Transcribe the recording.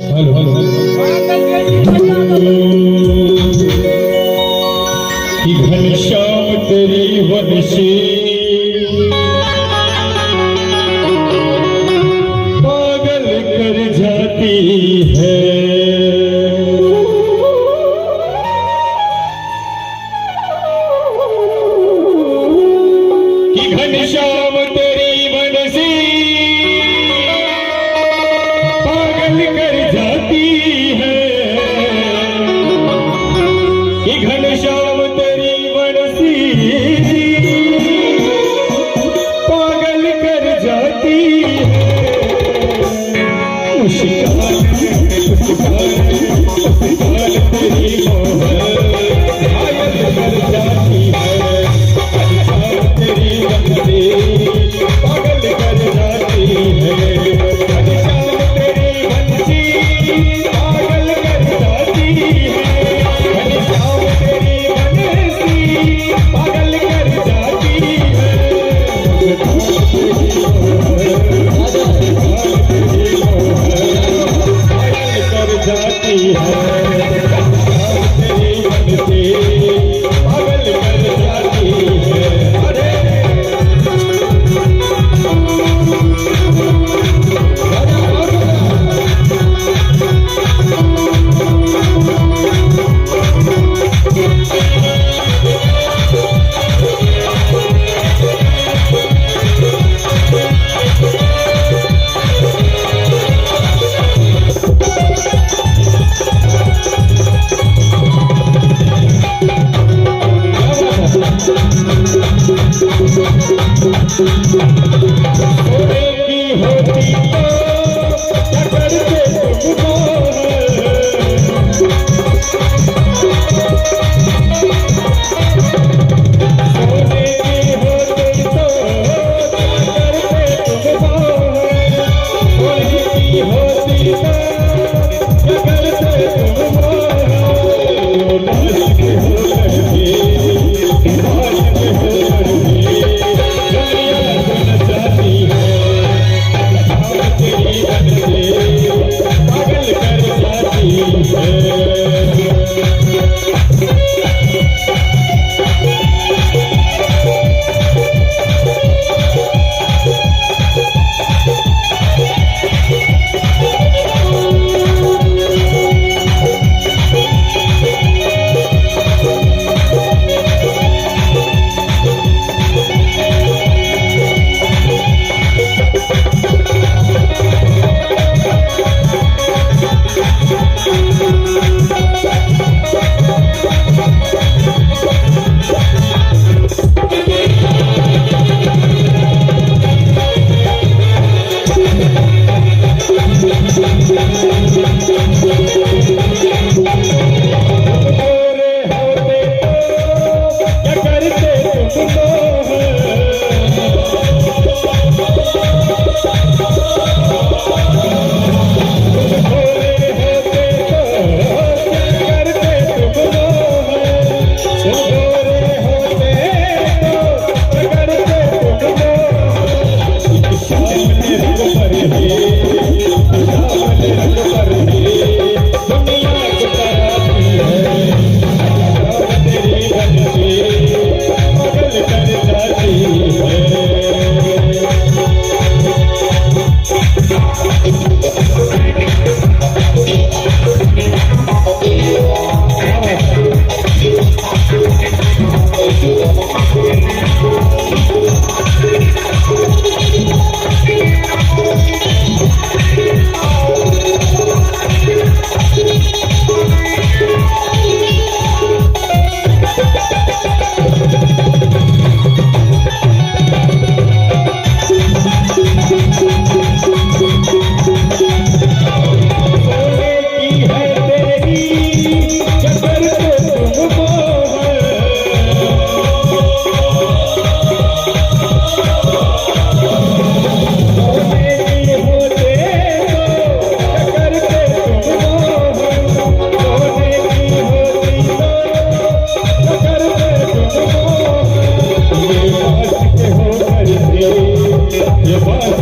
कि घनश्याम तेरी वंशी पागल कर जाती है। कि घनश्याम तेरी वंशी पागल कर जाती है। कि घनश्याम तेरी वंशी पागल कर जाती है। मुस्कान तेरी मोहब्बत घायल कर जाती है। घनश्याम तेरी वंशी पागल कर जाती है। घनश्याम तेरी वंशी पागल कर जाती है। घनश्याम तेरी वंशी पागल कर जाती है। कर जाती है। तेरी वंशी पागल कर जाती है। अरे सोने की होती तो क्या करते तुमको सोने की होती तो क्या करते तुमको सोने की होती तो क्या करते तुमको लाल के हो करके लाल के हो करके पागल कर जाती है। ये बात